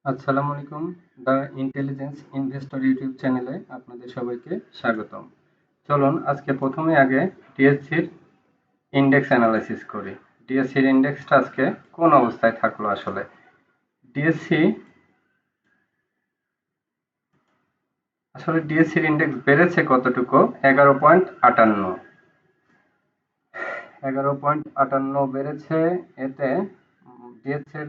আসসালামু আলাইকুম। The intelligence investor YouTube চ্যানেলে আপনাদের সবাইকে স্বাগতম। চলুন আজকে প্রথমে আগে ডিএসসির ইন্ডেক্স অ্যানালাইসিস করি। ডিএসসির ইন্ডেক্সটা আজকে কোন অবস্থায় থাকলো আসলে? ডিএসসি ডিএসসির ইন্ডেক্স বেড়েছে কতটুকু? 11.58। 11.58 বেড়েছে। এতে ডিএসসির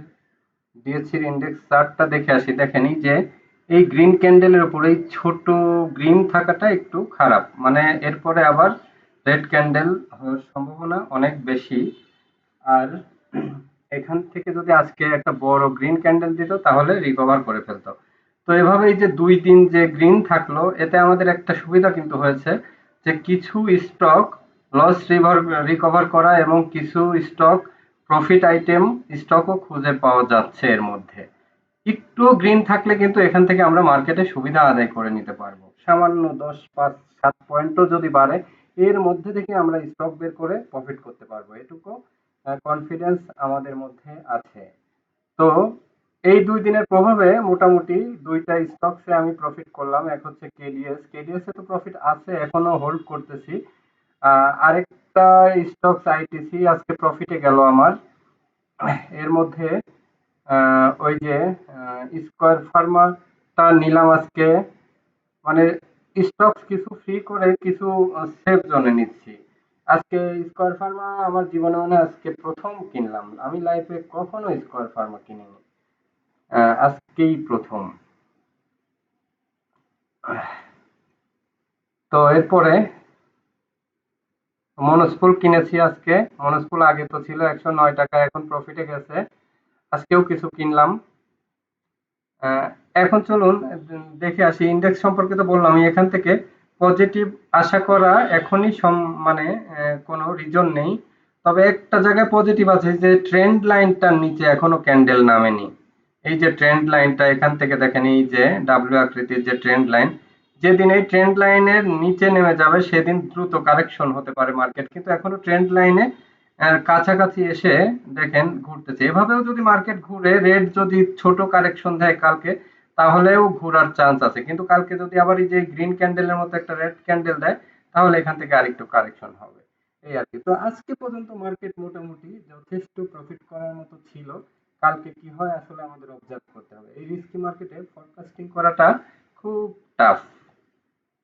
ডিএসসির ইন্ডেক্স চার্টটা দেখে আসি। দেখেন এই যে এই গ্রিন ক্যান্ডেলের উপরে এই ছোট গ্রিন থাকাটা একটু খারাপ, মানে এরপরে আবার রেড ক্যান্ডেল হওয়ার সম্ভাবনা অনেক বেশি। আর এখান থেকে যদি আজকে একটা বড় গ্রিন ক্যান্ডেল দিত তাহলে রিকভার করে ফেলতো। তো এভাবে এই যে 2 দিন যে গ্রিন থাকলো, এতে আমাদের একটা সুবিধা কিন্তু হয়েছে যে কিছু স্টক লস রিকভার করা এবং কিছু স্টক প্রফিট আইটেম স্টকও খুঁজে পাওয়া যাচ্ছে এর মধ্যে। একটু গ্রিন থাকলে কিন্তু এখান থেকে আমরা মার্কেটে সুবিধা আদায় করে নিতে পারবো। সামান্য 10, 5, 7 পয়েন্টও যদি বাড়ে, এর মধ্যে থেকে আমরা স্টক বের করে প্রফিট করতে পারবো, এটুকু কনফিডেন্স আমাদের মধ্যে আছে। তো এই 2 দিনের প্রভাবে মোটামুটি দুইটা স্টকসে আমি প্রফিট করলাম। এক হচ্ছে কেডিএস এ তো প্রফিট আছে, এখনো হোল্ড করতেছি। আরেকটা স্টকস আইটিসি আজকে প্রফিটে গেল আমার। এর মধ্যে ওই যে স্কয়ার ফার্মাটা নিলাম আজকে। মানে স্টকস কিছু ফ্রি করে কিছু সেফ জোনে নিচ্ছি। আজকে স্কয়ার ফার্মা আমার জীবনে মনে হয় আজকে প্রথম কিনলাম। আমি লাইফে কখনো স্কয়ার ফার্মা কিনিনি, আজকেই প্রথম। তো এরপরে মনোজপুল কিনেছি আজকে। মনোজপুল আগে তো ছিল 109 টাকা, এখন প্রফিটে গেছে। আজকেও কিছু কিনলাম। আহ, এখন চলুন দেখে আসি ইন্ডেক্স সম্পর্কে। তো বললাম আমি এখান থেকে পজিটিভ আশা করা এখনই মানে কোনো রিজন নেই। তবে একটা জায়গায় পজিটিভ আছে যে ট্রেন্ড লাইনটার নিচে এখনো ক্যান্ডেল নামেনি। এই যে ট্রেন্ড লাইনটা এখান থেকে দেখেন, এই যে ডাব্লিউ আকৃতির যে ট্রেন্ড লাইন, যেদিন এই ট্রেন্ড লাইনের নিচে নেমে যাবে সেদিন দ্রুত কারেকশন হতে পারে মার্কেট, কিন্তু এখনো ট্রেন্ড লাইনে কাছাকাছি এসে দেখেন ঘুরতেছে। এভাবেও যদি মার্কেট ঘুরে রেড যদি ছোট কারেকশন দেয় কালকে, তাহলেও ঘোরার চান্স আছে। কিন্তু কালকে যদি আবার এই যে গ্রিন ক্যান্ডেলের মতো একটা রেড ক্যান্ডেল দেয়, তাহলে এখান থেকে আরেকটু কারেকশন হবে। এই আর কি। তো আজকে পর্যন্ত মার্কেট মোটামুটি যথেষ্ট প্রফিট করার মতো ছিল। কালকে কি হয় আসলে আমাদের অবজার্ভ করতে হবে। এই রিস্কি মার্কেটে ফরকাস্টিং করাটা খুব টাফ।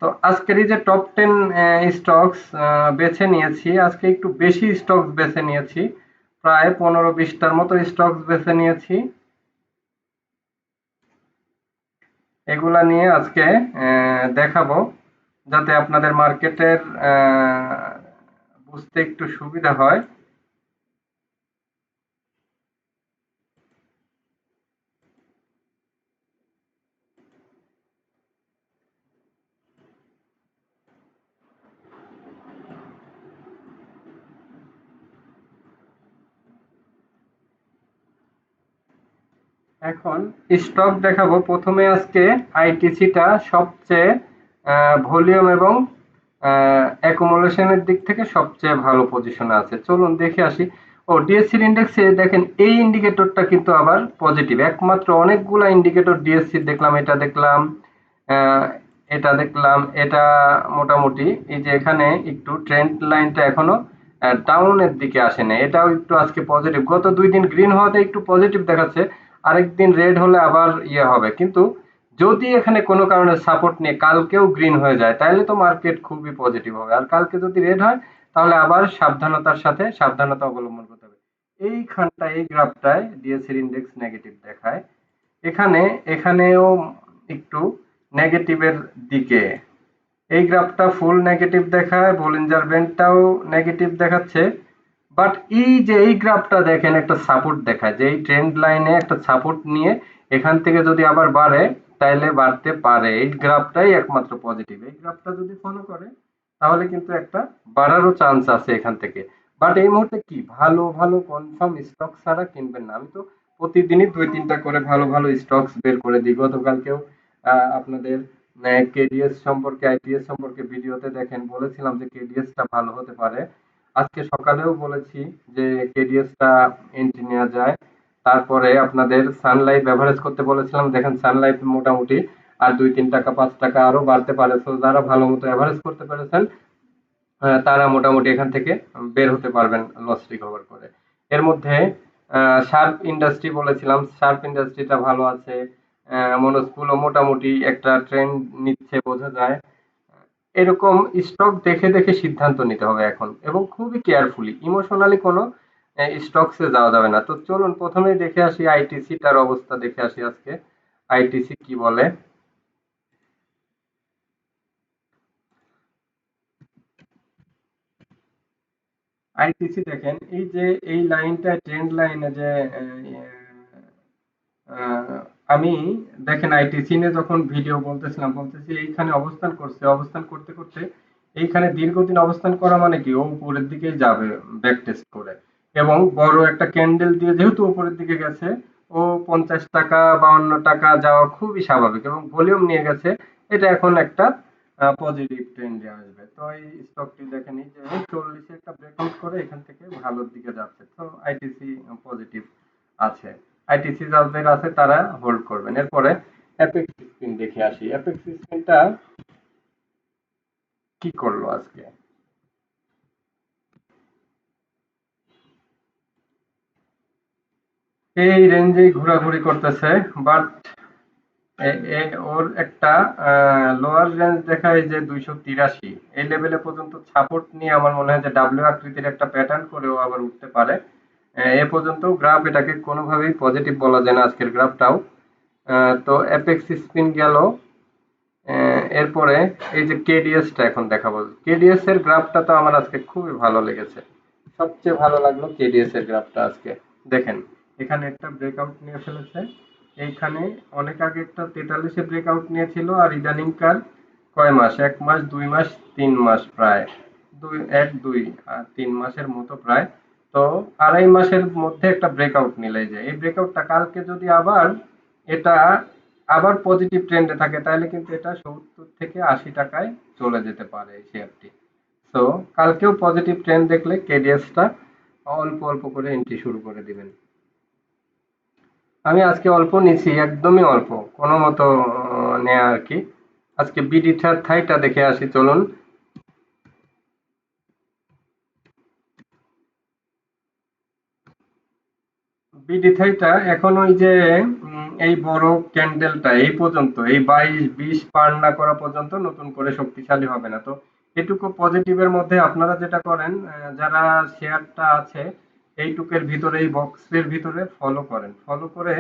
তো আজকের এই যে টপ 10 স্টকস বেছে নিয়েছি, আজকে একটু বেশি স্টকস বেছে নিয়েছি। প্রায় 15-20টার মতো স্টকস বেছে নিয়েছি। এগুলা নিয়ে আজকে দেখাবো, যাতে আপনাদের মার্কেটের বুঝতে একটু সুবিধা হয়। এখন স্টক দেখাবো। প্রথমে আজকে আইটিসিটা সবচেয়ে ভলিউম এবং অ্যাকুমুলেশনের দিক থেকে সবচেয়ে ভালো পজিশনে আছে। চলুন দেখে আসি। ও ডিএসসির ইন্ডেক্সে দেখেন এই ইন্ডিকেটরটা কিন্তু আবার পজিটিভ। একমাত্র অনেকগুলা ইন্ডিকেটর ডিএসসি দেখলাম, এটা দেখলাম, আহ, এটা দেখলাম, এটা মোটামুটি এই যে এখানে একটু ট্রেন্ড লাইনটা এখনো ডাউনের দিকে আসে না, এটাও একটু আজকে পজিটিভ। গত 2 দিন গ্রিন হওয়াতে একটু পজিটিভ দেখাচ্ছে, আরেকদিন রেড হলে আবার ইয়ে হবে। কিন্তু যদি এখানে কোনো কারণে সাপোর্ট নিয়ে কালকেও গ্রিন হয়ে যায়, তাহলে তো মার্কেট খুবই পজিটিভ হবে। আর কালকে যদি রেড হয়, তাহলে আবার সাবধানতার সাথে সাবধানতা অবলম্বন করতে হবে। এইখানটায় এই গ্রাফটায় ডিএসসির ইন্ডেক্স নেগেটিভ দেখায়। এখানে এখানেও একটু নেগেটিভের দিকে। এই গ্রাফটা ফুল নেগেটিভ দেখায়, বলিঞ্জার ব্যান্ডটাও নেগেটিভ দেখাচ্ছে। বাট এই যে এই গ্রাফটা দেখেন একটা সাপোর্ট দেখায়, যে এই ট্রেন্ড লাইনে একটা সাপোর্ট নিয়ে এখান থেকে যদি আবার বাড়ে, তাইলে বাড়তে পারে। এই গ্রাফটাই একমাত্র পজিটিভ। এই গ্রাফটা যদি ফলো করে, তাহলে কিন্তু একটা বাড়ারও চান্স আছে এখান থেকে। বাট এই মুহূর্তে কি ভালো ভালো কনফার্ম স্টক ছাড়া কিনবেন না। আমি তো প্রতিদিনই 2-3টা করে ভালো ভালো স্টকস বের করে দিই। গতকালকেও আপনাদের কেডিএস সম্পর্কে, আইটিএস সম্পর্কে ভিডিওতে দেখেন বলেছিলাম যে কেডিএসটা ভালো হতে পারে। আজকে সকালেও বলেছি যে কেডিএসটা এন্ট্রি নেওয়া যায়। তারপরে আপনাদের সানলাইফ এভারেজ করতে বলেছিলাম, দেখেন সানলাইফ মোটামুটি আর 2-3 টাকা 5 টাকা আরো বাড়তে পারে। তো যারা ভালো মতো এভারেজ করতে পেরেছেন তারা মোটামুটি এখান থেকে বের হতে পারবেন লস রিকভার করে। এর মধ্যে শার্প ইন্ডাস্ট্রি বলেছিলাম, শার্প ইন্ডাস্ট্রিটা ভালো আছে। মনোস্কুলও মোটামুটি একটা ট্রেন্ড নিচ্ছে বোঝা যায়। এরকম স্টক দেখে দেখে সিদ্ধান্ত নিতে হবে এখন, এবং খুবই কেয়ারফুলি, ইমোশনালি কোনো স্টকসে যাওয়া যাবে না। তো চলুন প্রথমেই দেখে আসি আইটিসি টার অবস্থা দেখে আসি আজকে। আইটিসি কি বলে। আইটিসি দেখেন, এই যে এই লাইনটা ট্রেন্ড লাইনে যে আহ, আমি দেখেন আইটিসি নিয়ে যখন ভিডিও বলতেছি এইখানে অবস্থান করছে, অবস্থান করতে করতে এইখানে দীর্ঘদিন অবস্থান করা মানে কি ও উপরের দিকেই যাবে ব্যাক টেস্ট করে, এবং বড় একটা ক্যান্ডেল দিয়ে যেহেতু উপরের দিকে গেছে, ও 50 টাকা 52 টাকা যাওয়া খুবই স্বাভাবিক, এবং ভলিউম নিয়ে গেছে। এটা এখন একটা পজিটিভ ট্রেন্ডে আসবে। তো এই স্টকটি দেখেন এই যে 40 একটা ব্রেকআউট করে এখান থেকে ভালোর দিকে যাচ্ছে, তো আইটিসি পজিটিভ আছে। আইটিসি যাদের আছে তারা হোল্ড করবেন। এরপরে অ্যাপেক্স স্পিন দেখে আসি। অ্যাপেক্স স্পিনটা কি করলো আজকে। এই রেঞ্জেই ঘোরাঘুরি করতেছে, বাট ওর একটা লোয়ার রেঞ্জ দেখায় যে 283, এই লেভেলে পর্যন্ত সাপোর্ট নিয়ে আমার মনে হয় যে ডাব্লিউ আকৃতির একটা প্যাটার্ন করেও আবার উঠতে পারে। এ পর্যন্ত গ্রাফ এটাকে কোনোভাবেই পজিটিভ বলা যায় না, আজকের গ্রাফটাও। তো অ্যাপেক্স স্পিন গেল। এরপরে এই যে কেডিএসটা এখন দেখাবো। কেডিএস এর গ্রাফটা তো আমার আজকে খুবই ভালো লেগেছে, সবচেয়ে ভালো লাগলো কেডিএস এর গ্রাফটা আজকে। দেখেন এখানে একটা ব্রেকআউট নিয়ে ফেলেছে, এইখানে অনেক আগে একটা 43-এ ব্রেকআউট নিয়েছিল, আর ইদানিংকার কয় মাস, 1 মাস 2 মাস 3 মাস প্রায়, 3 মাসের মতো প্রায়। তো 2.5 মাসের মধ্যে একটা ব্রেকআউট নিলে, যে এই ব্রেকআউটটা কালকে যদি আবার এটা আবার পজিটিভ ট্রেন্ডে থাকে, তাহলে কিন্তু এটা 70 থেকে 80 টাকায় চলে যেতে পারে এই শেয়ারটি। তো কালকেও পজিটিভ ট্রেন্ড দেখলে কেডিএসটা অল্প অল্প করে এন্ট্রি শুরু করে দিবেন। আমি আজকে অল্প নিছি, একদমই অল্প, কোনো মতো নেয়া আর কি। আজকে বিডি থাইটা দেখে আসি চলুন। বিডি থাইটা এখন ওই যে এই বড় ক্যান্ডেলটা এই পর্যন্ত, এই 22-20 পার না করা পর্যন্ত নতুন করে শক্তিশালী হবে না। তো এটুকু পজিটিভের মধ্যে আপনারা যেটা করেন, যারা শেয়ারটা আছে এইটুকের ভিতরে, এই বক্সের ভিতরে ফলো করেন, ফলো করে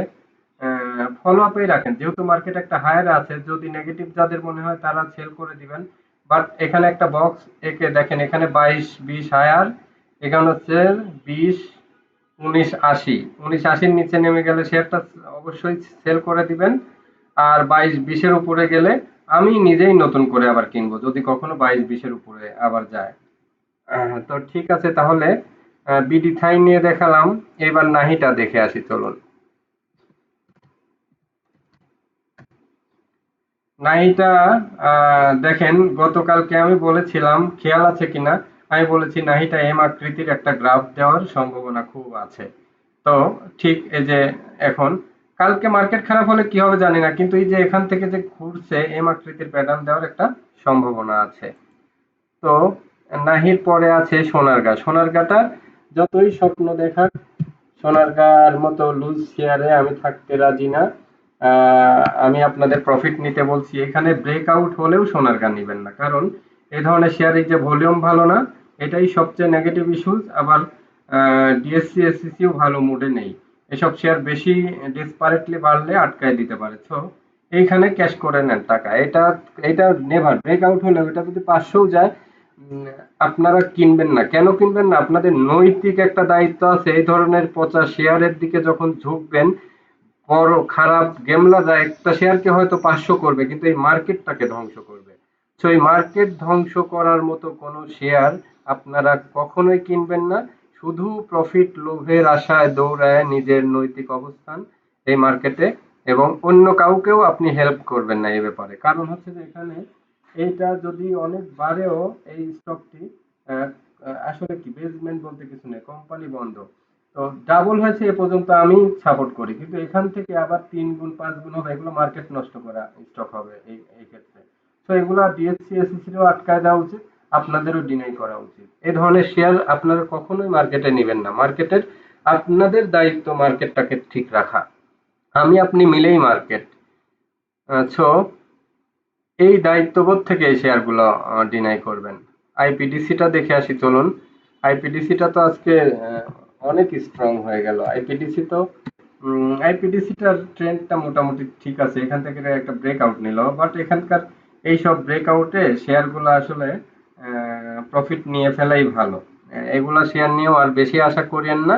ফলো আপেই রাখেন, যেহেতু মার্কেট একটা হায়ার আছে, যদি নেগেটিভ যাদের মনে হয় তারা সেল করে দিবেন। বাট এখানে একটা বক্স একে দেখেন, এখানে 22-20 হায়ার, এখানে হচ্ছে 20 1980, 1980-র নিচে নেমে গেলে শেয়ারটা অবশ্যই সেল করে দিবেন। আর 22-20-এর উপরে গেলে আমি নিজেই নতুন করে আবার কিনবো, যদি কখনো 22-20-এর উপরে আবার যায়। তো ঠিক আছে তাহলে, বিডি থাই নিয়ে দেখালাম, এবার নাহিটা দেখে আসি চলুন। নাহিটা দেখেন, গতকালকে আমি বলেছিলাম, খেয়াল আছে কিনা, আমি বলেছি নাহিটা এম আকৃতির একটা গ্রাফ দেওয়ার সম্ভাবনা খুব আছে। তো ঠিক এই যে এখন, কালকে মার্কেট খারাপ হলে কি হবে জানি না, কিন্তু এই যে এখান থেকে যে ঘুরছে এম আকৃতির প্যাটার্ন দেওয়ার একটা সম্ভাবনা আছে। তো নাহির পরে আছে সোনারগাঁ। সোনারগাঁটা যতই স্বপ্ন দেখাক, সোনারগাঁর মতো লুজ শেয়ারে আমি থাকতে রাজি না। আমি আপনাদের প্রফিট নিতে বলছি, এখানে ব্রেকআউট হলেও সোনারগাঁ নিবেন না, কারণ এই ধরনের শেয়ারে যে ভলিউম ভালো না, এটাই সবচেয়ে নেগেটিভ ইস্যুস। আবার ডিএসসি এসসিসিও ভালো মুডে নেই, এসব শেয়ার বেশি ডেসপারেটলি বাড়লে আটকায় দিতে পারে। তো এইখানে ক্যাশ করে নেন টাকা, এটা এটা নেভার ব্রেকআউট হলে ওটা যদি 500 যায়, উম, আপনারা কিনবেন না। কেন কিনবেন না? আপনাদের নৈতিক একটা দায়িত্ব আছে। এই ধরনের পচা শেয়ারের দিকে যখন ঝুঁকবেন, বড় খারাপ গেমলাররা একটা শেয়ারকে হয়তো 500 করবে, কিন্তু এই মার্কেটটাকে ধ্বংস করবে। তো এই মার্কেট ধ্বংস করার মতো কোনো শেয়ার আপনারা কখনোই কিনবেন না। শুধু প্রফিট লোভের আশায় দৌড়ায় নিজের নৈতিক অবস্থান এই মার্কেটে, এবং অন্য কাউকেও আপনি হেল্প করবেন না এই ব্যাপারে। কারণ হচ্ছে যে এখানে এইটা যদি অনেক বাড়েও, এই স্টকটি আসলে কি বেসমেন্ট বলতে কিছু নেই, কোম্পানি বন্ধ। তো তো ডাবল হয়েছে এ পর্যন্ত আমি সাপোর্ট করি, কিন্তু এখান থেকে আবার 3 গুণ 5 গুণ হবে, এগুলো মার্কেট নষ্ট করা স্টক হবে এই ক্ষেত্রে। তো এগুলা ডিএসসি এসএসসিরও আটকায় দেওয়া উচিত, আপনাদেরও ডিনাই করা উচিত। এই ধরনের শেয়ার আপনারা কখনোই মার্কেটে নেবেন না। মার্কেটের আপনাদের দায়িত্ব মার্কেটটাকে ঠিক রাখা। আমি আপনি মিলেই মার্কেট। সো এই দায়িত্ববোধ থেকে এই শেয়ারগুলো ডিনাই করবেন। আইপিডিসিটা দেখে আসি চলুন। আইপিডিসিটা তো আজকে অনেক স্ট্রং হয়ে গেল। আইপিডিসি তো আইপিডিসিটার ট্রেন্ডটা মোটামুটি ঠিক আছে, এখান থেকে একটা ব্রেকআউট নিল, বাট এখানকার এইসব ব্রেকআউটে শেয়ারগুলো আসলে প্রফিট নিয়ে ফেলাই ভালো। এগুলা শেয়ার নিয়েও আর বেশি আশা করিয়েন না।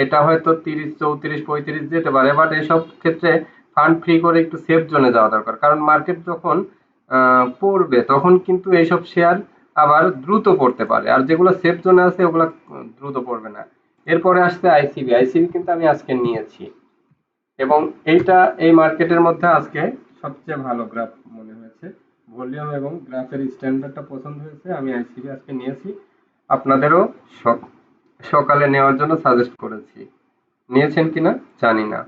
এটা হয়তো 30 34 35 যেতে পারে, বাট এসব ক্ষেত্রে ফান্ড ফ্রি করে একটু সেফ জোনে যাওয়া দরকার, কারণ মার্কেট যখন পড়বে তখন কিন্তু এইসব শেয়ার আবার দ্রুত পড়তে পারে, আর যেগুলো সেফ জোনে আছে ওগুলো দ্রুত পড়বে না। এরপরে আসছে আইসিবি। আইসিবি কিন্তু আমি আজকে নিয়েছি, এবং এইটা এই মার্কেটের মধ্যে আজকে সবচেয়ে ভালো গ্রাফ মনে হয়েছে। ভলিউম এবং গ্রাফের স্ট্যান্ডার্ডটা পছন্দ হয়েছে, আমি আইসিবি আজকে নিয়েছি। আপনাদেরও সকালে নেওয়ার জন্য সাজেস্ট করেছি। নিয়েছেন কিনা জানি না।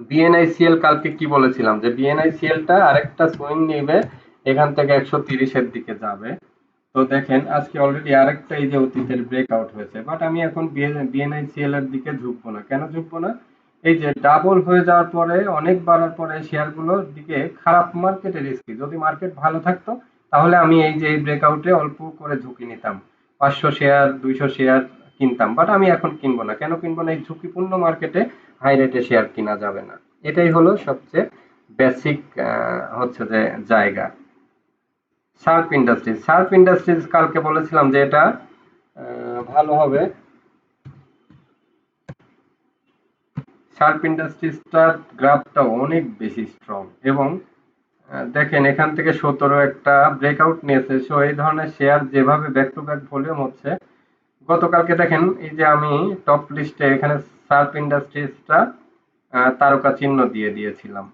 বিএনআইসিএল কালকে কি বলেছিলাম, যে বিএনআইসিএলটা আরেকটা সুইং নেবে, এখান থেকে 130-এর দিকে যাবে। তো দেখেন আজকে অলরেডি আরেকটা এই যে অতীতের ব্রেকআউট হয়েছে, বাট আমি এখন বিএনআইসিএল এর দিকে ঝুঁকবো না। কেন ঝুঁকবো না? এই যে ডাবল হয়ে যাওয়ার পরে, অনেক বাড়ার পরে শেয়ারগুলোর দিকে খারাপ মার্কেটের রিস্কি। যদি মার্কেট ভালো থাকতো তাহলে আমি এই যে এই ব্রেকআউটে অল্প করে ঝুঁকি নিতাম, 500 শেয়ার 200 শেয়ার কিনতাম, বাট আমি এখন কিনবো না। কেন কিনবো না? এই ঝুঁকিপূর্ণ মার্কেটে হাই রেটে শেয়ার কিনা যাবে না। এটাই হলো সবচেয়ে বেসিক হচ্ছে যে জায়গা। শার্প ইন্ডাস্ট্রিজ কালকে বলেছিলাম যে এটা ভালো হবে। শার্প ইন্ডাস্ট্রিজটার গ্রাফটা অনেক বেশি স্ট্রং, এবং দেখেন এখান থেকে 17 একটা ব্রেকআউট নিয়েছে। সো এই ধরনের শেয়ার যেভাবে ব্যাক টু ব্যাক ভলিউম হচ্ছে, গতকালকে দেখেন এই যে আমি টপ লিস্টে এখানে শার্প ইন্ডাস্ট্রিজটা তারকা চিহ্ন দিয়ে দিয়েছিলাম।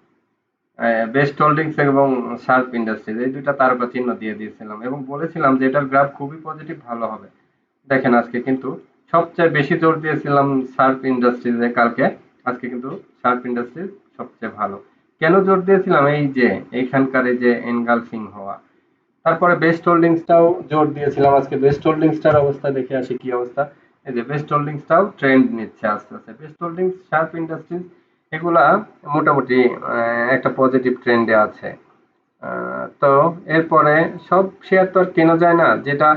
বেস্ট হোল্ডিংস এবং শার্প ইন্ডাস্ট্রিজ এই দুইটা তারকা চিহ্ন দিয়ে দিয়েছিলাম, এবং বলেছিলাম যে এটার গ্রাফ খুবই পজিটিভ, ভালো হবে। দেখেন আজকে কিন্তু সবচেয়ে বেশি জোর দিয়েছিলাম শার্প ইন্ডাস্ট্রিজে কালকে, আজকে কিন্তু শার্প ইন্ডাস্ট্রিজ সবচেয়ে ভালো। কেন জোর দিয়েছিলাম? এই যে এইখানকার এই যে এনগালফিং হওয়া। তারপরে বেস্ট হোল্ডিংসটাও জোর দিয়েছিলাম আজকে। বেস্ট হোল্ডিংসটার অবস্থা দেখে আসি কি অবস্থা। এই যে বেস্ট হোল্ডিংসটাও ট্রেন্ড নিচ্ছে আস্তে আস্তে। বেস্ট হোল্ডিংস, শার্প ইন্ডাস্ট্রিজ এগুলা মোটামুটি একটা পজিটিভ ট্রেন্ডে আছে। তো এরপরে সব শেয়ার তো আর কেনা যায় না, যেটা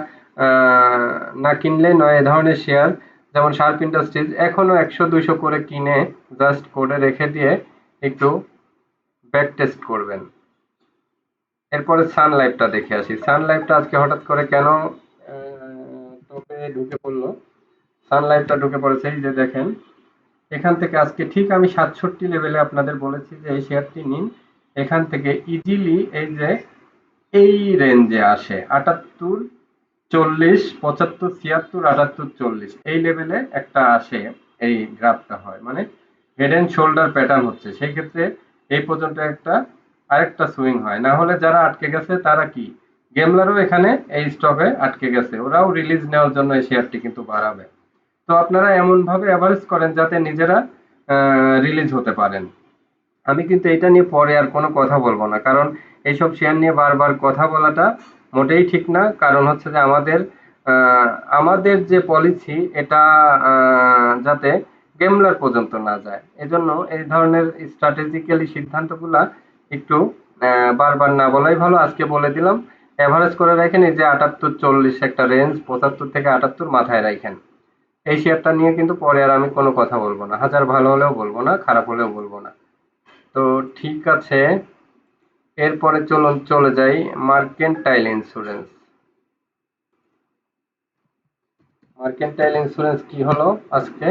না কিনলে নয়। এ ধরনের শেয়ার যেমন শার্প ইন্ডাস্ট্রিজ এখনো 100 200 করে কিনে জাস্ট কোডে রেখে দিয়ে একটু ব্যাক টেস্ট করবেন। এরপরে সান লাইফটা দেখে আসি। সান লাইফটা আজকে হঠাৎ করে কেন টপে ঢুকে পড়লো? সান লাইফটা ঢুকে পড়েছে এই যে দেখেন, এখান থেকে আজকে ঠিক আমি 67 লেভেলে আপনাদের বলেছি যে এই শেয়ারটি নিন। এখান থেকে ইজিলি এই যে এই রেঞ্জে আসে 78 40 75 76 78 40, এই লেভেলে একটা আসে। এই গ্রাফটা হয় মানে হেড এন্ড শোল্ডার প্যাটার্ন হচ্ছে, সেই ক্ষেত্রে এই পর্যন্ত একটা আরেকটা সুইং হয়। না হলে যারা আটকে গেছে তারা কি, গেমলারও এখানে এই স্টকে আটকে গেছে, ওরাও রিলিজ নেওয়ার জন্য এই শেয়ারটি কিন্তু বাড়াবে। তো আপনারা এমন ভাবে এভারেজ করেন যাতে নিজেরা রিলিজ হতে পারেন। আমি কিন্তু এটা নিয়ে পরে আর কোনো কথা বলবো না, কারণ এইসব শেয়ার নিয়ে বারবার কথা বলাটা মোটেই ঠিক না। কারণ হচ্ছে যে আহ, আমাদের যে পলিসি এটা যাতে গেমলার পর্যন্ত না যায়, এজন্য এই ধরনের স্ট্র্যাটেজিক্যালি সিদ্ধান্তগুলা একটু বারবার না বলাই ভালো। আজকে বলে দিলাম, এভারেজ করে রাখেন এই যে 78 40 একটা রেঞ্জ, 75 থেকে 78 মাথায় রাখেন। এই শেয়ারটা নিয়ে কিন্তু পরে আর আমি কোনো কথা বলবো না, হাজার ভালো হলেও বলবো না, খারাপ হলেও বলবো না। তো ঠিক আছে, এরপরে চলুন চলে যাই মার্কেন্টাইল ইন্স্যুরেন্স। মার্কেন্টাইল ইন্স্যুরেন্স কি হলো আজকে?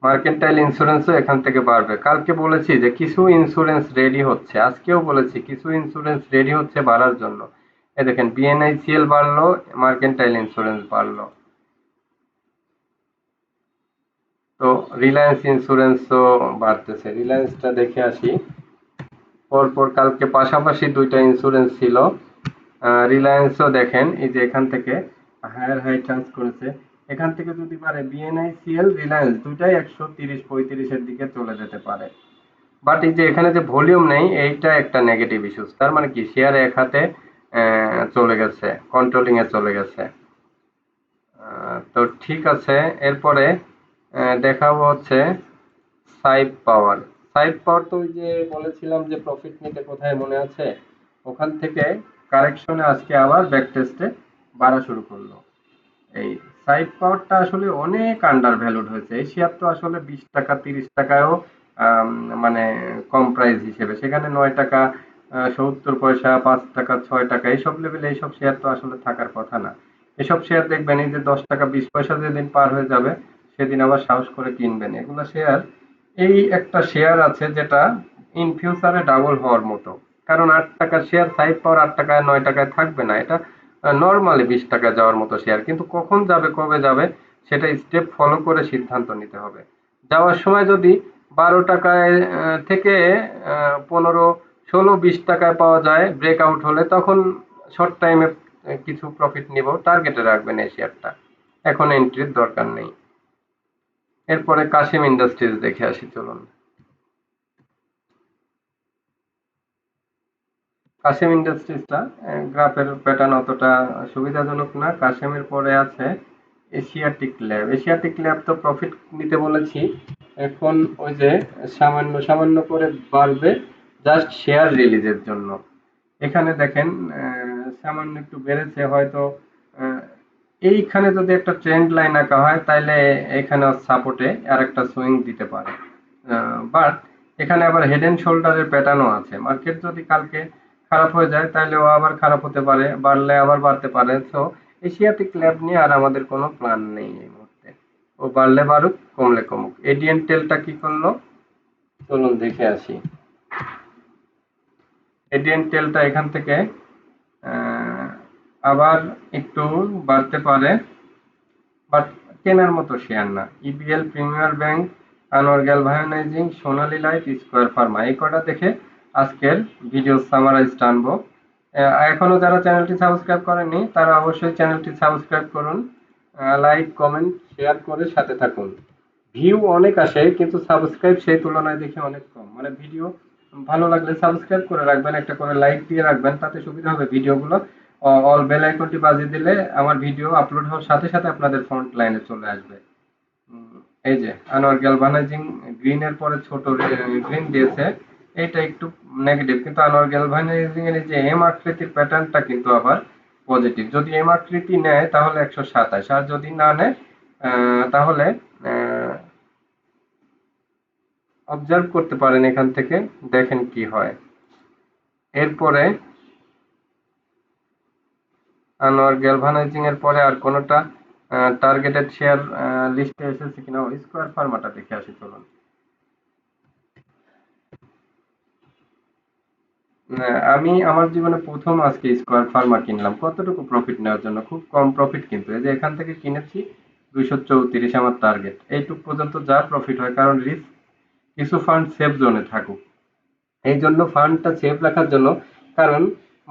মার্কেন্টাইল ইন্স্যুরেন্সও এখান থেকে বাড়বে। কালকে বলেছি যে কিছু ইন্স্যুরেন্স রেডি হচ্ছে, আজকেও বলেছি কিছু ইন্স্যুরেন্স রেডি হচ্ছে বাড়ার জন্য। এই দেখেন বিএনআইসিএল বাড়লো, মার্কেন্টাইল ইন্স্যুরেন্স বাড়লো। তো রিলায়েন্স ইন্স্যুরেন্সও বাড়তেছে, রিলায়েন্সটা দেখে আসি। পরপর কালকে পাশাপাশি দুইটা ইন্স্যুরেন্স ছিল, রিলায়েন্সও দেখেন এই যে এখান থেকে হায়ার হাই চান্স করেছে, এখান থেকে যদি পারে বিএনআইসিএল রিলায়েন্স দুটাই 130-35 এর দিকে চলে যেতে পারে। বাট এই যে এখানে যে ভলিউম নেই এইটা একটা নেগেটিভ ইস্যুস, তার মানে কি শেয়ার এক হাতে চলে গেছে, কন্ট্রোলিং এ চলে গেছে। তো ঠিক আছে, এরপরে দেখাবো হচ্ছে সাইপ পাওয়ার। সাইপ পাওয়ার তো ওই যে বলেছিলাম যে প্রফিট নিতে কোথায় মনে আছে, ওখান থেকে কারেকশনে আজকে আবার ব্যাক টেস্টে বাড়া শুরু করলো। এই সাইড পাওয়ারটা আসলে অনেক আন্ডার ভ্যালুড হয়েছে। এই শেয়ার তো আসলে 20 টাকা 30 টাকায়ও মানে কম প্রাইস হিসেবে, সেখানে 9 টাকা 70 পয়সা, 5 টাকা 6 টাকা এইসব লেভেলে এইসব শেয়ার তো আসলে থাকার কথা না। এসব শেয়ার দেখবেন এই যে 10 টাকা 20 পয়সা যেদিন পার হয়ে যাবে সেদিন আবার সাহস করে কিনবেন। এগুলা শেয়ার, এই একটা শেয়ার আছে যেটা ইন ফিউচারে ডাবল হওয়ার মতো। কারণ 8 টাকার শেয়ার সাইড পাওয়ার 8 টাকায় 9 টাকায় থাকবে না, এটা নরমালি 20 টাকা যাওয়ার মতো শেয়ার, কিন্তু কখন যাবে কবে যাবে সেটা স্টেপ ফলো করে সিদ্ধান্ত নিতে হবে। যাওয়ার সময় যদি 12 টাকায় থেকে 15, 16, 20 টাকায় পাওয়া যায় ব্রেকআউট হলে, তখন শর্ট টাইমে কিছু প্রফিট নিব, টার্গেটে রাখবেন এই শেয়ারটা, এখন এন্ট্রির দরকার নেই। এরপরে কাশিম ইন্ডাস্ট্রিজ দেখে আসি চলুন। কাশিম ইন্ডাস্ট্রিজটা গ্রাফের প্যাটার্ন অতটা সুবিধাজনক না। কাশিমের পরে আছে এশিয়াটিক ল্যাব। এশিয়াটিক ল্যাব তো প্রফিট নিতে বলেছি, এখন ওই যে সামান্য সামান্য করে বাড়বে জাস্ট শেয়ার রিলিজের জন্য। এখানে দেখেন সামান্য একটু বেড়েছে হয়তো। আহ, এইখানে যদি একটা ট্রেন্ড লাইন আঁকা হয় তাহলে এখানে সাপোর্টে আর একটা সুইং দিতে পারে। বাট এখানে আবার হেড এন্ড শোল্ডারের প্যাটার্নও আছে। মার্কেট যদি কালকে খারাপ হয়ে যায় তাহলে ও আবার খারাপ হতে পারে, বাড়লে আবার বাড়তে পারে। তো এশিয়াটিক ল্যাব নিয়ে আর আমাদের কোনো প্ল্যান নেই এই মুহূর্তে। ও বাড়লে বাড়ুক, কমলে কমুক। এডিএন টেলটা কি করলো চলুন দেখে আসি। এডিএন টেলটা এখান থেকে আহ, আবার একটু বাড়তে পারে, বাট কেনার মতো শেয়ার না। EBL, premier bank, Anwar galvanizing, Sonali life, square pharma, এই কটা দেখে আজকের ভিডিও সামারাইজ টানবো। এখনো যারা চ্যানেলটি সাবস্ক্রাইব করেননি তারা অবশ্যই চ্যানেলটি সাবস্ক্রাইব করুন, লাইক কমেন্ট শেয়ার করে সাথে থাকুন। ভিউ অনেক আসে কিন্তু সাবস্ক্রাইব সেই তুলনায় দেখি অনেক কম। মানে ভিডিও ভালো লাগলে সাবস্ক্রাইব করে রাখবেন, একটা করে লাইক দিয়ে রাখবেন, তাতে সুবিধা হবে ভিডিওগুলো অল বেল আইকনটি বাজিয়ে দিলে আমার ভিডিও আপলোড হওয়ার সাথে সাথে আপনাদের ফ্রন্ট লাইনে চলে আসবে। এই যে আনোয়ার গ্যালভানাইজিং গ্রিন এর পরে ছোট গ্রিন দিয়েছে, এটা একটু নেগেটিভ, কিন্তু আনোয়ার গ্যালভানাইজিং এর এই যে এম আকৃতির প্যাটার্নটা কিন্তু আবার পজিটিভ। যদি এম আকৃতি নেয় তাহলে 127, আর যদি না নেয় তাহলে অবজার্ভ করতে পারেন এখান থেকে, দেখেন কি হয়। এরপরে আনোয়ার গ্যালভানাইজিং এর পরে আর কোনোটা টার্গেটেড শেয়ার লিস্টে এসেছে কিনা, স্কয়ার ফার্মাটা দেখে আসি চলুন। আমি আমার জীবনে প্রথম আজকে স্কয়ার ফার্মা কিনলাম। কতটুকু প্রফিট নেওয়ার জন্য, খুব কম প্রফিট, কিন্তু এই যে এখান থেকে কিনেছি 234 আমার টার্গেট, এইটুক পর্যন্ত যা প্রফিট হয়, কারণ রিস্ক কিছু ফান্ড সেফ জোনে থাকুক, এই জন্য ফান্ডটা সেফ রাখার জন্য। কারণ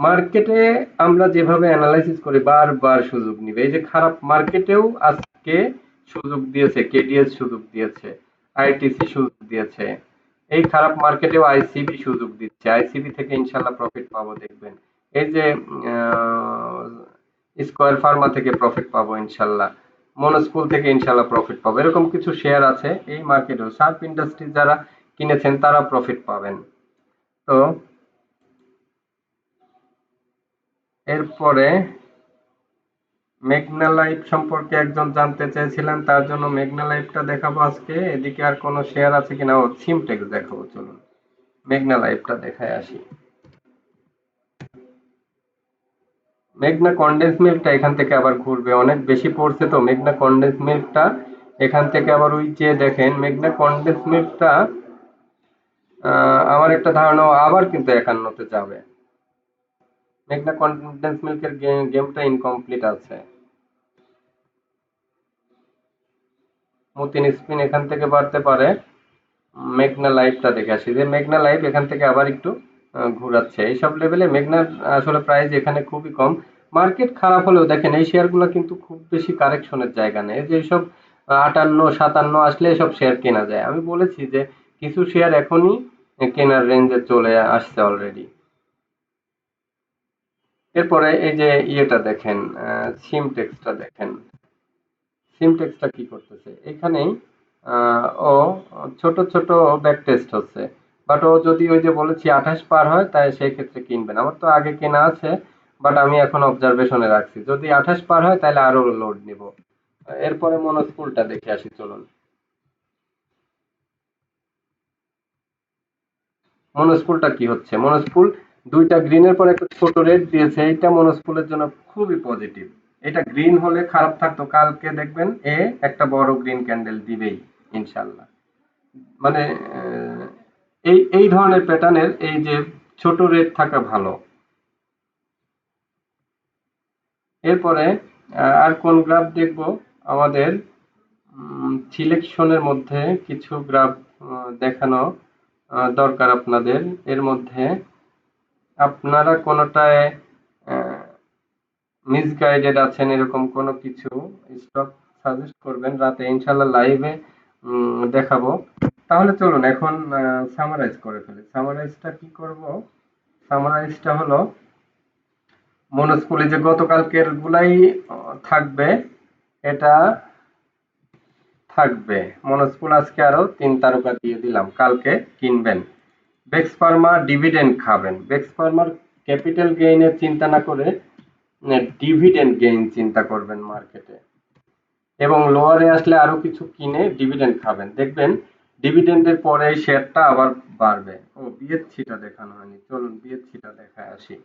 মার্কেটে আমরা যেভাবে অ্যানালাইসিস করি বারবার সুযোগ নিবে, এই যে খারাপ মার্কেটেও আজকে সুযোগ দিয়েছে, কেডিএস সুযোগ দিয়েছে, আইটিসি সুযোগ দিয়েছে, এই খারাপ মার্কেটেও আইসিবি সুযোগ দিচ্ছে, আইসিবি থেকে ইনশাল্লাহ প্রফিট পাবো দেখবেন। এই যে স্কয়ার ফার্মা থেকে প্রফিট পাবো ইনশাল্লাহ, মনোস্কুল থেকে ইনশাল্লাহ প্রফিট পাবো, এরকম কিছু শেয়ার আছে এই মার্কেটেও। শার্প ইন্ডাস্ট্রি যারা কিনেছেন তারা প্রফিট পাবেন। তো এরপরে মেঘনা লাইফ সম্পর্কে একজন জানতে চেয়েছিলেন, তার জন্য মেঘনা লাইফটা দেখাবো আজকে। এদিকে আর কোনো শেয়ার আছে কিনা, ও সিমটেক্স দেখাবো চলুন। মেঘনা লাইফটা দেখায় আসি। মেঘনা কনডেন্স মিল্কটা এখান থেকে আবার ঘুরবে, অনেক বেশি পড়ছে তো মেঘনা কনডেন্স মিল্কটা, এখান থেকে আবার ওই যে দেখেন মেঘনা কনডেন্স মিল্কটা আমার একটা ধারণা আবার কিন্তু 51-তে যাবে। মেঘনা কনডেন্স মিল্কের গেমটা ইনকমপ্লিট আছে। মতিন স্পিন এখান থেকে বাড়তে পারে। মেঘনা লাইভটা দেখে আসি, যে মেঘনা লাইভ এখান থেকে আবার একটু ঘোরাচ্ছে। এইসব লেভেলে মেঘনার আসলে প্রাইস এখানে খুবই কম। মার্কেট খারাপ হলেও দেখেন এই শেয়ারগুলো কিন্তু খুব বেশি কারেকশনের জায়গা নেই। এই যে এইসব 58 57 আসলে এসব শেয়ার কেনা যায়। আমি বলেছি যে কিছু শেয়ার এখনই কেনার রেঞ্জে চলে আসছে অলরেডি। এরপরে এই যে ইয়েটা দেখেন, সিমটেক্সটা দেখেন। সিমটেক্সটা কি করতেছে এখানেই, ও ছোট ছোট ব্যাক টেস্ট হচ্ছে, বাট ও যদি ওই যে বলেছি 28 পার হয় তাই সেই ক্ষেত্রে কিনবেন। আমার তো আগে কেনা আছে, বাট আমি এখন অবজারভেশনে রাখছি, যদি 28 পার হয় তাহলে আরো লোড নিব। এরপরে মনোস্কুলটা দেখে আসি চলুন। মনোস্কুলটা কি হচ্ছে, মনোস্কুল দুইটা গ্রিনের পর একটা ছোট রেড দিয়েছে, এইটা মনোস্কুলের জন্য খুবই পজিটিভ। এটা গ্রিন হলে খারাপ থাকতো, কালকে দেখবেন একটা বড় গ্রিন ক্যান্ডেল দিবেই ইনশাল্লাহ। মানে এই এই ধরনের প্যাটার্নের এই যে ছোট রেট থাকা ভালো। এরপরে আর কোন গ্রাফ দেখবো আমাদের, সিলেকশনের মধ্যে কিছু গ্রাফ দেখানো দরকার আপনাদের। এর মধ্যে আপনারা কোনোটায় মিসগাইডেড আছেন এরকম কোনো কিছু স্টক সাজেস্ট করবেন, রাতে ইনশাল্লাহ লাইভে দেখাবো। তাহলে চলুন এখন সামারাইজ করে ফেলি। সামারাইজটা কি করব, সামারাইজটা হলো মনোস্কুলে যে গতকালকের গুলাই থাকবে, এটা থাকবে। মনোস্কুল আজকে আরো 3 তারকা দিয়ে দিলাম, কালকে কিনবেন। বেক্স ফার্মা ডিভিডেন্ড খাবেন, বেক্স ফার্মার ক্যাপিটাল গেইনের চিন্তা না করে ডিভিডেন্ড গেইন চিন্তা করবেন মার্কেটে, এবং লোয়ারে আসলে আরো কিছু কিনে ডিভিডেন্ড খাবেন, দেখবেন ডিভিডেন্ডের পরে এই শেয়ারটা আবার বাড়বে। ও বিএসসিটা দেখানো হয়নি, চলুন বিএসসিটা দেখায় আসি।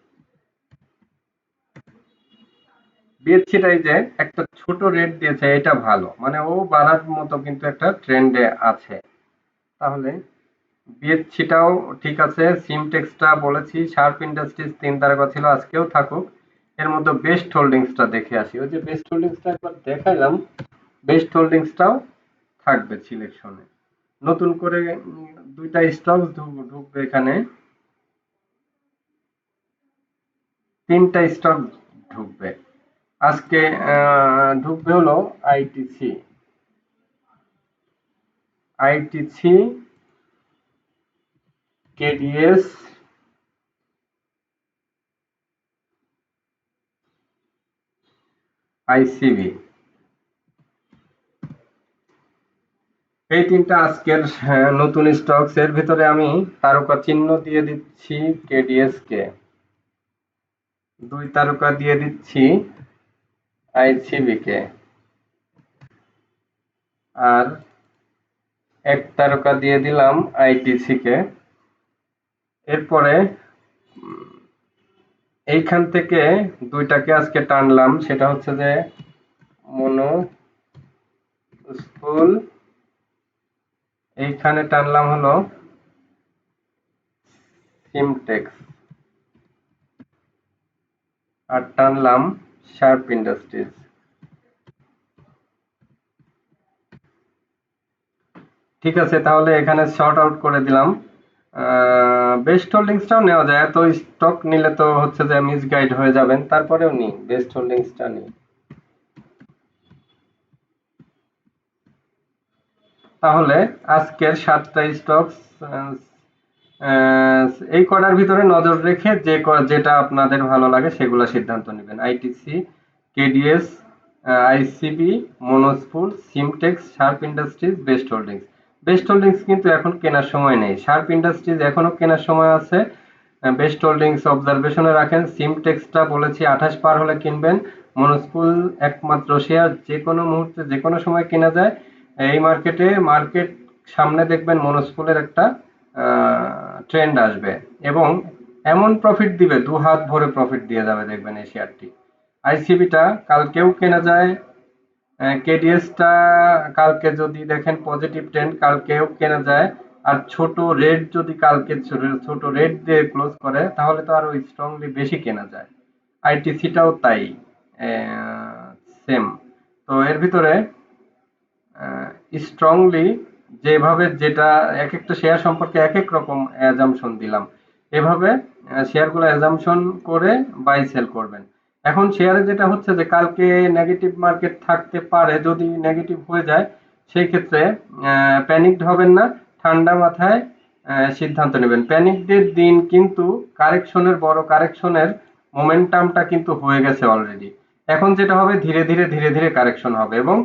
বিএসসিটাই যে একটা ছোট রেট দিয়েছে এটা ভালো, মানে ও বাড়ার মতো কিন্তু একটা ট্রেন্ডে আছে। তাহলে বিএসসিটাও ঠিক আছে। সিমটেক্সটা বলেছি, শার্প ইন্ডাস্ট্রিজ 3 তারকা ছিল, আজকেও থাকুক। এর মধ্যে বেস্ট হোল্ডিংসটা দেখে আসি, ওই যে বেস্ট হোল্ডিংসটা একবার দেখাইলাম, বেস্ট হোল্ডিংসটাও থাকবে সিলেকশনে। নতুন করে দুইটা স্টক ঢুকবে এখানে, 3টা স্টক ঢুকবে আজকে। ঢুকবে হলো আইটিসি, আইটিসি, কেডিএস, আইসিবি। এই 3টা আজকের নতুন স্টকস। এর ভিতরে আমি তারকা চিহ্ন দিয়ে দিচ্ছি কেডিএস কে, 2 তারকা দিয়ে দিচ্ছি আইসিবি কে, আর 1 তারকা দিয়ে দিলাম আইটিসি কে। এরপরে এইখান থেকে 2টাকে আজকে টানলাম, সেটা হচ্ছে যে মনো স্কুল, এইখানে টানলাম হলো সিমটেক্স, আর টানলাম শার্প ইন্ডাস্ট্রিজ। ঠিক আছে, তাহলে এখানে শর্ট আউট করে দিলাম। বেস্ট হোল্ডিংসটাও নেওয়া যায়, এত স্টক নিলে তো হচ্ছে যে মিসগাইড হয়ে যাবেন, তারপরেও নি বেস্ট হোল্ডিংসটা নি। তাহলে আজকের 7টা স্টক, এই কটার ভিতরে নজর রেখে যেটা আপনাদের ভালো লাগে সেগুলো সিদ্ধান্ত নেবেন। ITC, KDS, ICB, Monospool, Simtex, sharp industries, best holdings. Best holdings কিন্তু এখন কেনার সময় নেই, শার্প ইন্ডাস্ট্রিজ এখনো কেনার সময় আছে। বেস্ট হোল্ডিংস অবজারভেশনে রাখেন। সিমটেক্সটা বলেছি 28 পার হলে কিনবেন। মনোস্কুল একমাত্র শেয়ার যে কোনো মুহূর্তে যে কোনো সময় কেনা যায় এই মার্কেটে। মার্কেট সামনে দেখবেন মনোস্কুলের একটা ট্রেন্ড আসবে, এবং এমন প্রফিট দিবে, দু হাত ভরে প্রফিট দিয়ে যাবে দেখবেন এই শেয়ারটি। আইসিবিটা কালকেও কেনা যায়, কেডিএসটা কালকে যদি দেখেন পজিটিভ ট্রেন্ড কালকেও কেনা যায়। আর ছোট রেড যদি কালকে ছোট রেড দিয়ে ক্লোজ করে তাহলে তো আরো স্ট্রংলি বেশি কেনা যায়। আইটিসিটাও তাই, সেম। তো এর ভিতরে স্ট্রংলি যেভাবে যেটা এক একটা শেয়ার সম্পর্কে এক এক রকম অ্যাজাম্পশন দিলাম, এভাবে শেয়ারগুলো অ্যাজাম্পশন করে বাই সেল করবেন। এখন শেয়ারে যেটা হচ্ছে যে কালকে নেগেটিভ মার্কেট থাকতে পারে, যদি নেগেটিভ হয়ে যায় সেই ক্ষেত্রে প্যানিকড হবেন না, ঠান্ডা মাথায় সিদ্ধান্ত নেবেন। প্যানিকডের দিন কিন্তু কারেকশনের, বড় কারেকশনের মোমেন্টামটা কিন্তু হয়ে গেছে অলরেডি। এখন যেটা হবে ধীরে ধীরে ধীরে ধীরে কারেকশন হবে, এবং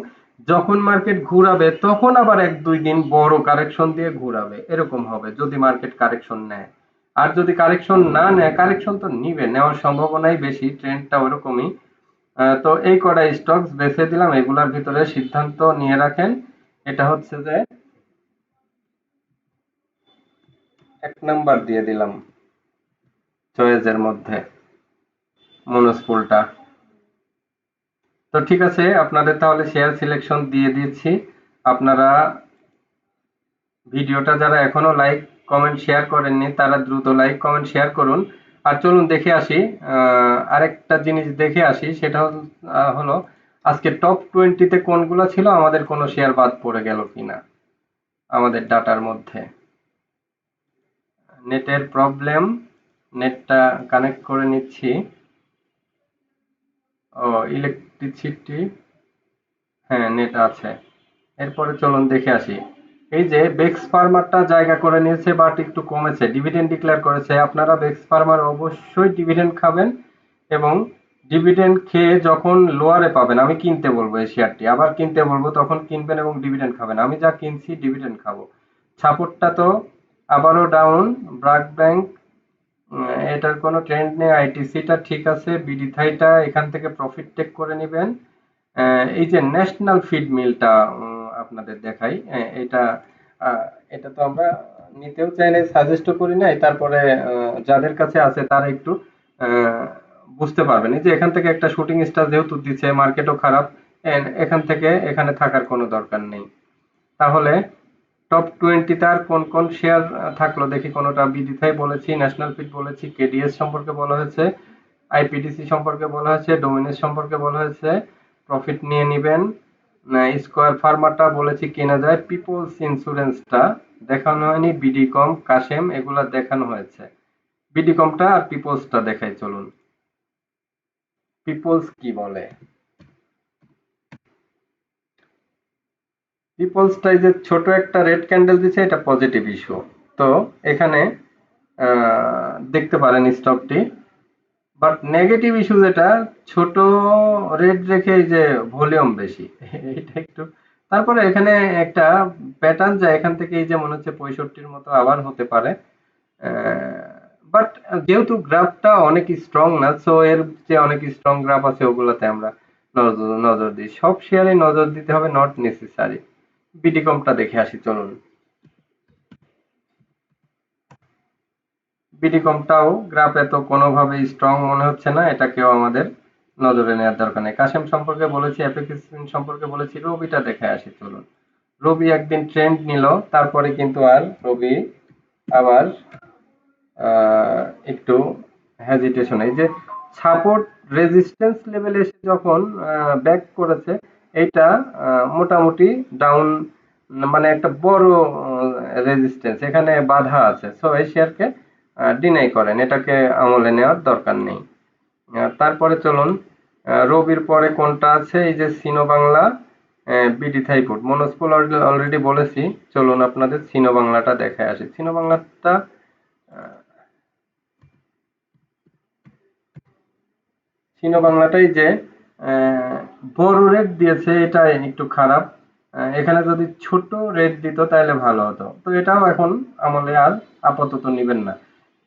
যখন মার্কেট ঘুরাবে তখন আবার 1-2 দিন বড় কারেকশন দিয়ে ঘুরাবে, এরকম হবে যদি মার্কেট কারেকশন নেয়। আর যদি কারেকশন না নেয়, কারেকশন তো নিবে, নেওয়ার সম্ভাবনাই বেশি, ট্রেন্ডটা ওরকমই। তো এই কটা স্টকস বেছে দিলাম, এগুলার ভিতরে সিদ্ধান্ত নিয়ে রাখেন। এটা হচ্ছে যে 1 নাম্বার দিয়ে দিলাম চয়েসের মধ্যে মনোস্পুলটা। তো ঠিক আছে, আপনাদের তাহলে শেয়ার সিলেকশন দিয়ে দিয়েছি। আপনারা ভিডিওটা যারা এখনো লাইক কমেন্ট শেয়ার করেননি তারা দ্রুত লাইক কমেন্ট শেয়ার করুন। আর চলুন দেখে আসি, আরেকটা জিনিস দেখে আসি, সেটা হলো আজকে টপ 20-তে কোনগুলো ছিল, আমাদের কোনো শেয়ার বাদ পড়ে গেল কিনা আমাদের ডাটার মধ্যে। নেটের প্রবলেম, নেটটা কানেক্ট করে নিচ্ছি। ও, ইলেকট্রিসিটি, হ্যাঁ নেট আছে। এরপরে চলুন দেখে আসি। এই যে বেক্স ফার্মারটা জায়গা করে নিয়েছে বাট একটু কমেছে, ডিভিডেন্ড ডিক্লেয়ার করেছে। আপনারা বেক্স ফার্মার অবশ্যই ডিভিডেন্ড খাবেন, এবং ডিভিডেন্ড খেয়ে যখন লোয়ারে পাবেন আমি কিনতে বলবো এই শেয়ারটি, আবার কিনতে বলবো, তখন কিনবেন এবং ডিভিডেন্ড খাবেন। আমি যা কিনছি ডিভিডেন্ড খাবো। সাপোর্টটা তো আবারও ডাউন। ব্র্যাক ব্যাংক, এটার কোনো ট্রেন্ড নেই। আইটিসিটা ঠিক আছে। বিডি থাইটা এখান থেকে প্রফিট টেক করে নেবেন। এই যে ন্যাশনাল ফিড মিলটা আপনাদের দেখাই, এটা আহ, এটা তো আমরা নিতেও চাই না, সাজেস্টও করি নাই। তারপরে যাদের কাছে আছে তারা একটু আহ, বুঝতে পারবেন। এই যে এখান থেকে একটা শুটিং স্টার যেহেতু দিচ্ছে, মার্কেটও খারাপ, এখান থেকে এখানে থাকার কোনো দরকার নেই। তাহলে টপ 20 আর কোন কোন শেয়ার থাকলো দেখি। কোনোটা বিডিথাই বলেছি, ন্যাশনাল ফিড বলেছি, কেডিএস সম্পর্কে বলা হয়েছে, আইপিডিসি সম্পর্কে বলা হয়েছে, ডোমিনেস সম্পর্কে বলা হয়েছে, প্রফিট নিয়ে নিবেন। স্কোয়ার ফার্মাটা বলেছি কেনা যায়, পিপলস ইন্স্যুরেন্সটা দেখানো হয়নি, বিডিকম, কাশেম এগুলা দেখানো হয়েছে। বিডিকমটা আর পিপলসটা দেখাই চলুন। পিপলস কি বলে, পিপলসটাই যে ছোট একটা রেড ক্যান্ডেল দিচ্ছে, এটা পজিটিভ ইস্যু। তো এখানে দেখতে পারেন স্টকটি, বাট নেগেটিভ ইস্যু যেটা, ছোট রেট রেখে এই যে ভলিউম বেশি, এটা একটু। তারপরে এখানে একটা প্যাটার্ন যায় এখান থেকে, এই যে মনে হচ্ছে 65-র মতো আবার হতে পারে। বাট যেহেতু গ্রাফটা অনেক স্ট্রং না, সো এর যে অনেক স্ট্রং গ্রাফ আছে ওগুলাতে আমরা নজর নজর দিই। সব শেয়ারে নজর দিতে হবে নট নেসেসারি। বিডিকমটা দেখে আসি চলুন। বিডিকমটাও গ্রাফ এত কোনোভাবেই স্ট্রং মনে হচ্ছে না, এটাকেও আমাদের নজরে নেওয়ার দরকার নেই। কাশেম সম্পর্কে বলেছি, অ্যাপেক্সিন সম্পর্কে বলেছি, রবিটা দেখে আসি চলুন। রবি একদিন ট্রেন্ড নিল, তারপরে কিন্তু আর রবি আবার একটু হেজিটেশন, এই যে সাপোর্ট রেজিস্ট্যান্স লেভেলে এসে যখন ব্যাক করেছে, এইটা মোটামুটি ডাউন, মানে একটা বড় রেজিস্ট্যান্স এখানে বাধা আছে। সো এই শেয়ারকে ডিনাই করেন, এটাকে আমলে নেওয়ার দরকার নেই। তারপরে চলুন, রবির পরে কোনটা আছে, এই যে সিনো বাংলা, বিডি থাইফুড, মনোস্পল অলরেডি বলেছি। চলুন আপনাদের সিনো বাংলাটা দেখায় আসি। সিনো বাংলাটা, সিনো বাংলাটাই যে বড় রেট দিয়েছে, এটা একটু খারাপ। এখানে যদি ছোট রেট দিত তাহলে ভালো হতো। তো এটাও এখন আমলে আর আপাতত নিবেন না।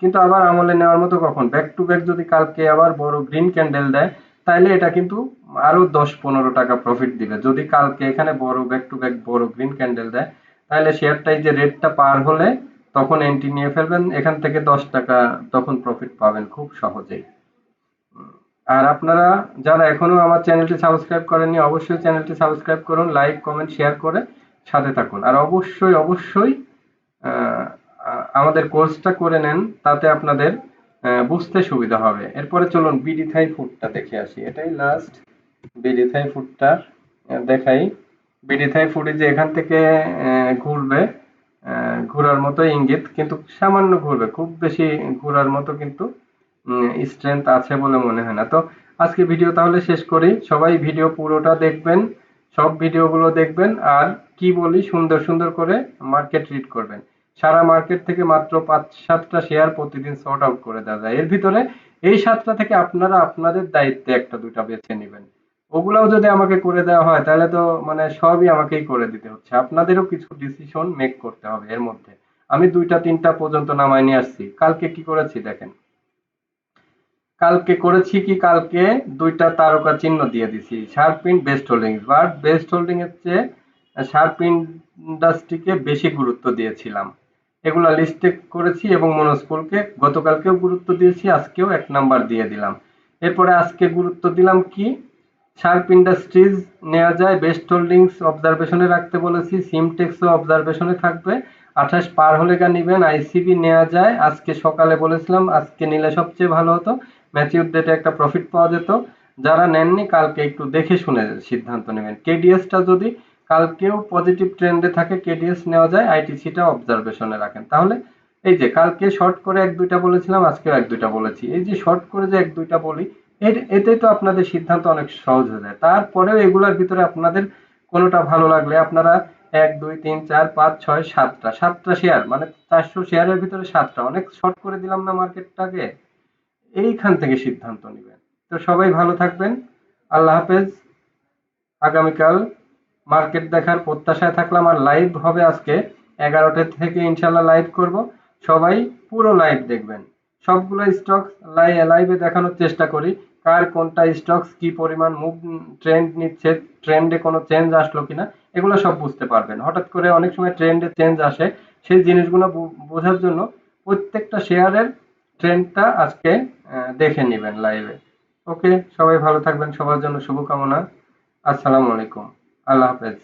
কিন্তু আবার আমলে নেওয়ার মতো কখন, ব্যাক টু ব্যাক যদি কালকে আবার বড় গ্রিন ক্যান্ডেল দেয়, তাহলে এটা কিন্তু আরো 10-15 টাকা প্রফিট দিবে। যদি কালকে এখানে বড় ব্যাক টু ব্যাক বড় গ্রিন ক্যান্ডেল দেয়, তাহলে শেয়ারটাই যে রেটটা পার হলে তখন এন্ট্রি নিয়ে ফেলবেন, এখান থেকে 10 টাকা তখন প্রফিট পাবেন খুব সহজেই। আর আপনারা যারা এখনো আমার চ্যানেলটি সাবস্ক্রাইব করেননি, অবশ্যই চ্যানেলটি সাবস্ক্রাইব করুন, লাইক কমেন্ট শেয়ার করে সাথে থাকুন। আর অবশ্যই অবশ্যই আহ, আমাদের কোর্সটা করে নেন, তাতে আপনাদের বুঝতে সুবিধা হবে। এরপরে চলুন বিডি থাই ফুডটা দেখে আসি, এটাই লাস্ট। বিডি থাই ফুডটা দেখাই। বিডি থাই ফুডে যে এখান থেকে ঘুরবে, ঘোরার মতো ইঙ্গিত, কিন্তু সামান্য ঘুরবে, খুব বেশি ঘোরার মতো কিন্তু স্ট্রেংথ আছে বলে মনে হয় না। তো আজকে ভিডিও তাহলে শেষ করি, সবাই ভিডিও পুরোটা দেখবেন, সব ভিডিওগুলো দেখবেন, আর কি বলি সুন্দর সুন্দর করে মার্কেট রিড করবেন। সারা মার্কেট থেকে মাত্র 5-7টা শেয়ার প্রতিদিন সর্ট আউট করে দেওয়া যায়, এর ভিতরে এই 7টা থেকে আপনারা আপনাদের দায়িত্বে 1টা 2টা বেছে নেবেন। ওগুলাও যদি আমাকে করে দেওয়া হয় তাহলে তো মানে সবই আমাকেই করে দিতে হচ্ছে, আপনাদেরও কিছু ডিসিশন মেক করতে হবে এর মধ্যে। আমি 2টা 3টা পর্যন্ত নামায় নিয়ে আসছি। কালকে কি করেছি দেখেন, কালকে করেছি কি, কালকে 2টা তারকা চিহ্ন দিয়ে দিছি sharp in best holding, but best holding এর চেয়ে শার্প ইন্ডাস্ট্রিকে বেশি গুরুত্ব দিয়েছিলাম। এগুলা লিস্টে করেছি এবং মনোস্কুলকে গতকালকেও গুরুত্ব দিয়েছি, আজকেও 1 নাম্বার দিয়ে দিলাম। এরপরে আজকে গুরুত্ব দিলাম কি, শার্প ইন্ডাস্ট্রিজ নেওয়া যায়, বেস্ট হোল্ডিংস অবজারভেশনে রাখতে বলেছি, সিমটেক্সও অবজারভেশনে থাকবে। 28 পার হলে গা নিবেন। আইসিবি নেওয়া যায়, আজকে সকালে বলেছিলাম আজকে নিলে সবচেয়ে ভালো হতো, ম্যাচিউর ডেটে একটা প্রফিট পাওয়া যেত। যারা নেননি কালকে একটু দেখে শুনে সিদ্ধান্ত নেবেন। কেডিএসটা যদি কালকেও পজিটিভ ট্রেন্ডে থাকে কেডিএস নেওয়া যায়, আইটিসিটা অবজারভেশনে রাখেন। তাহলে এই যে কালকে শর্ট করে 1-2টা বলেছিলাম, আজকেও 1-2টা বলেছি, এই যে শর্ট করে যে 1-2টা বলি, এতেই তো আপনাদের সিদ্ধান্ত অনেক সহজ হয়ে যায়। তারপরেও এগুলোর ভিতরে আপনাদের কোনোটা ভালো লাগলে আপনারা 1 2 3 4 5 6 7টা শেয়ার, মানে 400 শেয়ারের ভিতরে 7টা, অনেক শর্ট করে দিলাম না মার্কেটটাকে, এইখান থেকে সিদ্ধান্ত নেবেন। তো সবাই ভালো থাকবেন, আল্লাহ হাফেজ। আগামীকাল মার্কেট দেখার প্রত্যাশায় থাকলাম, আর লাইভ হবে আজকে 11টা থেকে ইনশাল্লাহ লাইভ করব। সবাই পুরো লাইভ দেখবেন, সবগুলো স্টক লাইভে দেখানোর চেষ্টা করি, কার কোনটা স্টকস কি পরিমাণ মুভ ট্রেন্ড নিচ্ছে, ট্রেন্ডে কোনো চেঞ্জ আসলো কিনা, এগুলো সব বুঝতে পারবেন। হঠাৎ করে অনেক সময় ট্রেন্ডে চেঞ্জ আসে, সেই জিনিসগুলো বোঝার জন্য প্রত্যেকটা শেয়ারের ট্রেন্ডটা আজকে দেখে নেবেন লাইভে। ওকে, সবাই ভালো থাকবেন, সবার জন্য শুভকামনা। আসসালামু আলাইকুম, আল্লাহ হাফেজ।